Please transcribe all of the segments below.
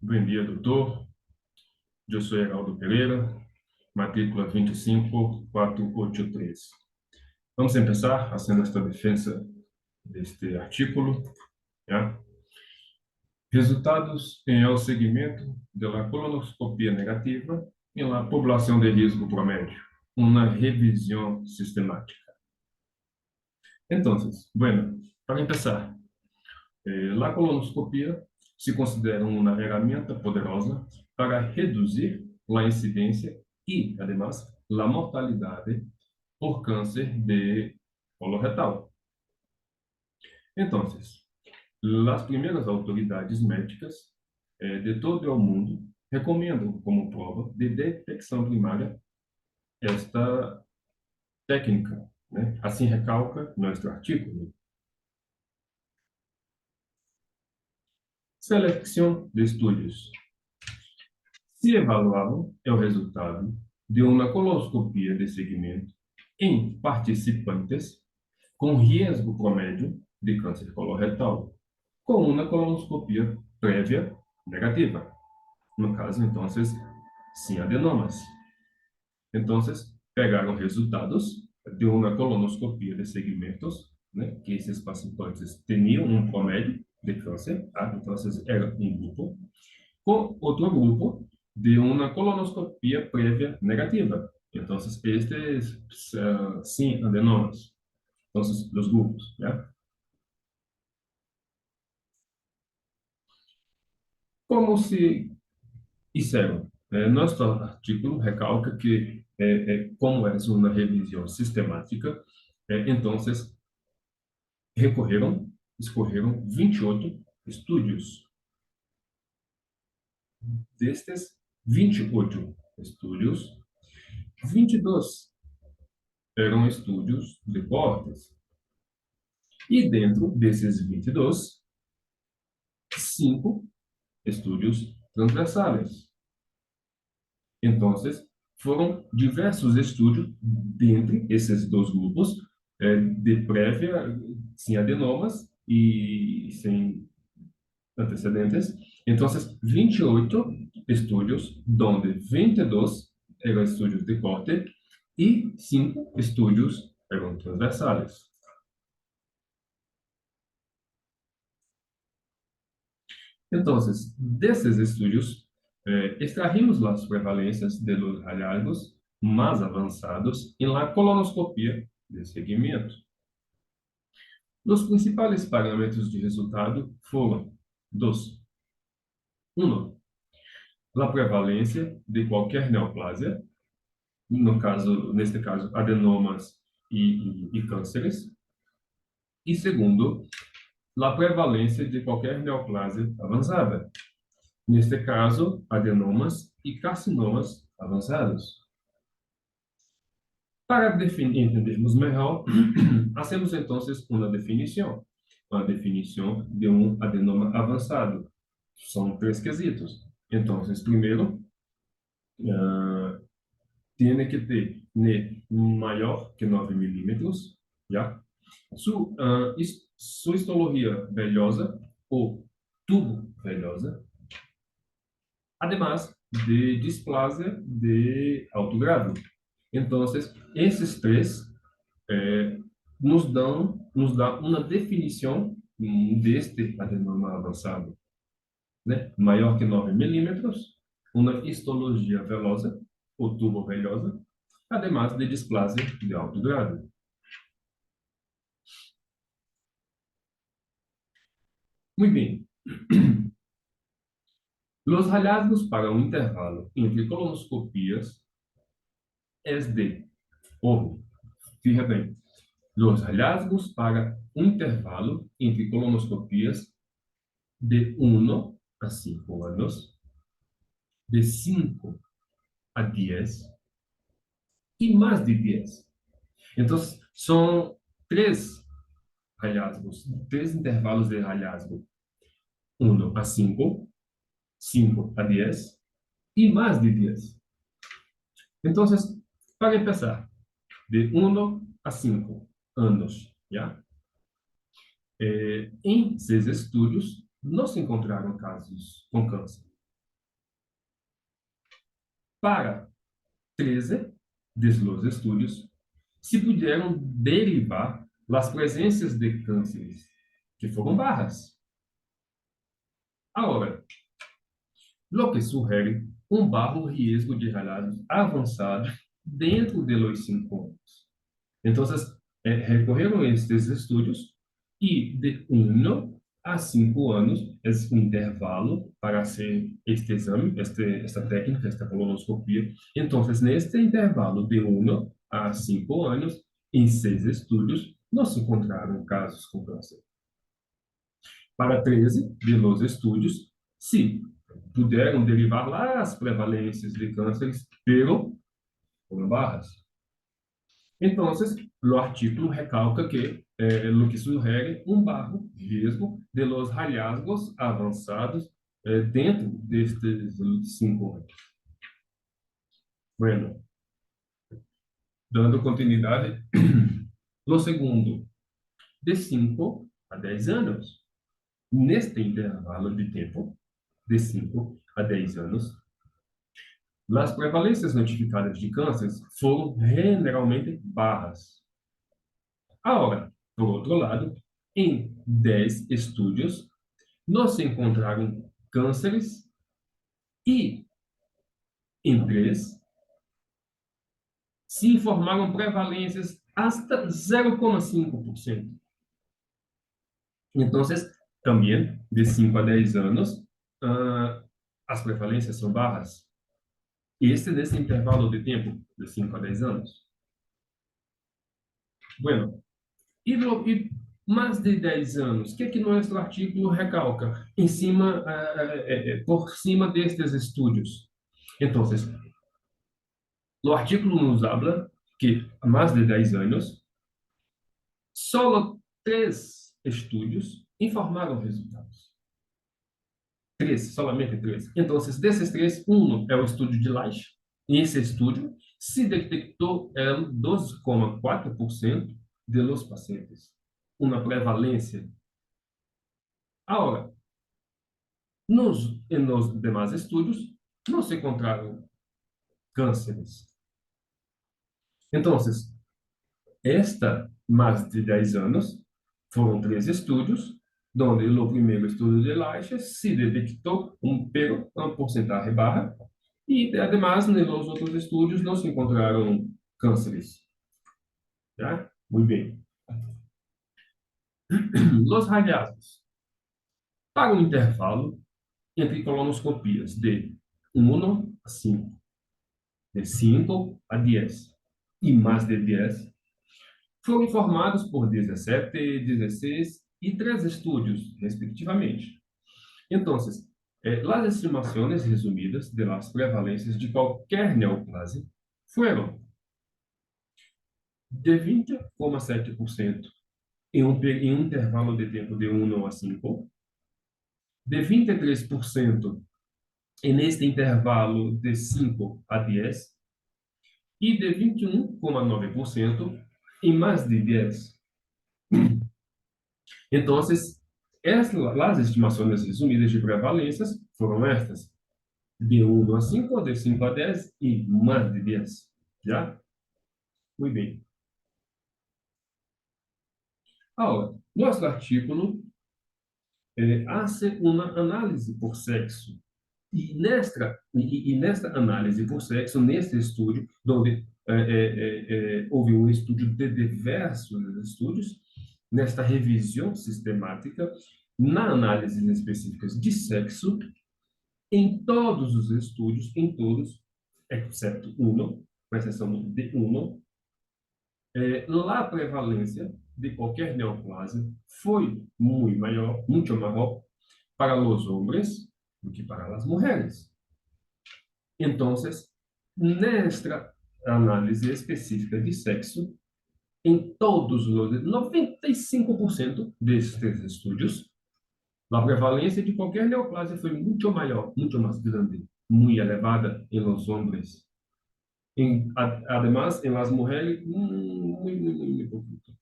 Bom dia, doutor. Eu sou Heraldo Pereira, matrícula 25483. Vamos começar fazendo esta defesa deste artículo, né? Resultados em el segmento de la colonoscopia negativa em la população de risco promédio. Uma revisão sistemática. Então, bueno, para começar, la colonoscopia se considera uma ferramenta poderosa para reduzir a incidência e, además, a mortalidade por câncer de coloretal. Então, as primeiras autoridades médicas de todo o mundo recomendam como prova de detecção primária esta técnica, né? Assim recalca nosso artigo. Seleção de estudos. Se evaluavam é o resultado de uma coloscopia de segmento em participantes com risco promédio de câncer coloretal, com uma colonoscopia prévia negativa. No caso, então, sem adenomas. Então, pegaram resultados de uma colonoscopia de segmentos, né, que esses participantes tinham um promédio de câncer, tá? Então, era um grupo, com outro grupo de uma colonoscopia prévia negativa. Então, estes, sim, adenomas. Então, os grupos, né? Como se hicieron? Nosso artículo recalca que, como é uma revisão sistemática, então, escorreram 28 estudos. Destes 28 estudos, 22 eram estudos de cortes. E dentro desses 22, 5 estudos transversales. Então, foram diversos estudos dentre esses dois grupos, de prévia, sem adenomas e sem antecedentes. Então, 28 estudos, onde 22 eram estudos de corte e 5 estudos eram transversales. Então, desses estudos, extraímos as prevalências de los hallazgos mais avançados em la colonoscopia de seguimento. Os principais parâmetros de resultado foram dois. 1. A prevalência de qualquer neoplásia, neste caso, adenomas e cânceres. E segundo, a prevalência de qualquer neoplásia avançada, neste caso, adenomas e carcinomas avançados. Para entendermos melhor, hacemos então uma definição. A definição de um adenoma avançado. São 3 quesitos. Então, primeiro, tem que ter maior que 9 milímetros, já? Sua histologia velhosa ou tubo velhosa, además de displasia de alto grado. Então, esses 3 nos dá uma definição deste adenoma avançado, né? Maior que 9 milímetros, uma histologia velosa ou tubo velhosa, además de displasia de alto grado. Muy bien. Los hallazgos para un intervalo entre colonoscopias es de, ojo, fija bem, los hallazgos para un intervalo entre colonoscopias de 1 a 5 anos, de 5 a 10 e mais de 10. Então, são 3 hallazgos, 3 intervalos de hallazgo. 1 a 5, 5 a 10 e mais de 10. Então, para começar, de 1 a 5 anos, já? Em 6 estudos, não se encontraram casos com câncer. Para 13 de los estudios, se puderam derivar as presenças de cânceres, que foram bajas. Agora, lo que sugiere um bajo riesgo de hallazgos avançados dentro de los 5 anos. Então, recorreram a estes estudos e de 1 a 5 anos é um intervalo para fazer este exame, esta técnica, esta colonoscopia. Então, neste intervalo de 1 a 5 anos, em 6 estudos, não se encontraram casos com câncer. Para 13 de los estudos, sim, puderam derivar lá as prevalências de cânceres, pero foram barras. Então, o artículo recalca que lo que sugiere um bajo riesgo de los hallazgos avançados dentro destes 5 anos. Bueno, dando continuidade, lo segundo, de 5 a 10 anos. Neste intervalo de tempo, de 5 a 10 anos, as prevalências notificadas de cânceres foram generalmente barras. Agora, por outro lado, em 10 estudos, não se encontraram cânceres e, em 3, se informaram prevalências hasta 0,5%. Então, também, de 5 a 10 anos, as prevalências são barras. Nesse intervalo de tempo, de 5 a 10 anos. Bueno, e mais de 10 anos, o que é que nosso artículo recalca por cima destes estudos? Então, o artículo nos habla que há mais de 10 anos, só 3 estudos informaram resultados. 3, somente 3. Então, desses 3, um é o estudo de Laich. E esse estudo se detectou 12,4% de los pacientes, uma prevalência. Agora, nos demais estudos, não se encontraram cânceres. Então, mais de 10 anos, foram 3 estudos, onde no primeiro estudo de Laich se detectou uma porcentagem baja, e, además, nos outros estudos não se encontraram cânceres. ¿Ya? Muy bien. Los hallazgos. Para um intervalo entre colonoscopias de 1 a 5, de 5 a 10 e mais de 10, foram informados por 17, 16 e 3 estudos, respectivamente. Então, as estimações resumidas de las prevalências de qualquer neoplasia foram de 20,7% em um intervalo de tempo de 1 a 5, de 23% neste intervalo de 5 a 10 e de 21,9% em mais de 10. Então, as estimações resumidas de prevalências foram estas: de 1 a 5, de 5 a 10 e mais de 10. Já? Muito bem. Agora, nosso artículo hace uma análise por sexo. Nesta análise por sexo, neste estudo, onde houve um estudo de diversos estudos, nesta revisão sistemática, na análise específicas de sexo, em todos os estudos, em todos, exceto um, com exceção de um, a prevalência de qualquer neoplasia foi muito maior para os homens do que para as mulheres. Então, nesta análise específica de sexo, em todos os 95% destes estudos, a prevalência de qualquer neoplasia foi muito maior, muito mais grande, muito elevada em los homens. Además, em las mujeres, muito poquito.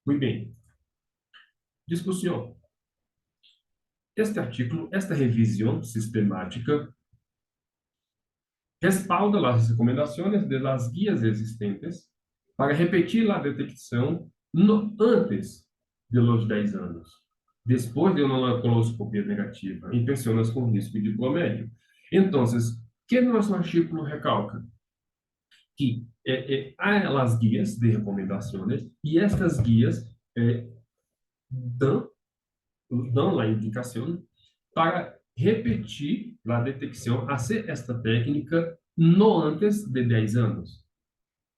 Muito bem. Discussão. Este artículo, esta revisão sistemática, respalda las recomendaciones de las guías existentes para repetir la detección antes de los 10 anos, depois de uma coloscopia negativa em pessoas com risco de promédio. Então, o que nosso artigo recalca? Que há as guias de recomendações e estas guias dão, dão a indicação para repetir a detecção, fazer esta técnica no antes de 10 anos.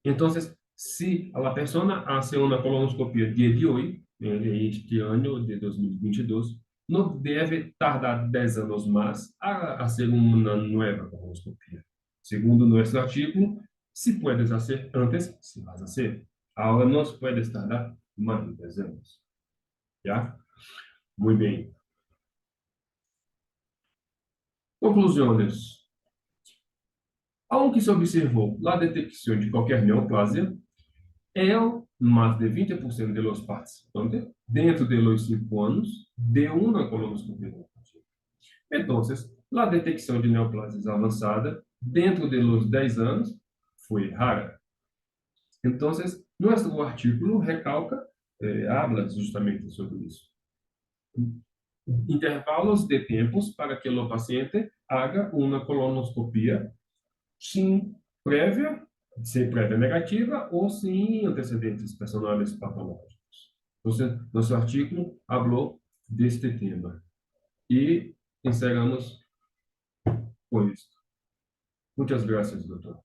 Então, se a pessoa hace uma colonoscopia dia de hoje, este ano de 2022, não deve tardar 10 anos mais a fazer uma nova colonoscopia. Segundo nosso artigo, se puedes fazer antes, se vas a hacer. Agora não puedes tardar mais de 10 anos. Já? Muito bem. Conclusões. Aunque se observou a detecção de qualquer neoplasia, mais de 20% de los participantes, dentro de los 5 anos, de uma colonoscopia comparativa. Então, a detecção de neoplasias avançada, dentro de los 10 anos, foi rara. Então, nosso artigo recalca, habla justamente sobre isso. Intervalos de tempos para que o paciente haga uma colonoscopia sem prévia negativa ou sem antecedentes personais patológicos. Então, nosso artigo falou deste tema. E encerramos com isso. Muitas graças, doutor.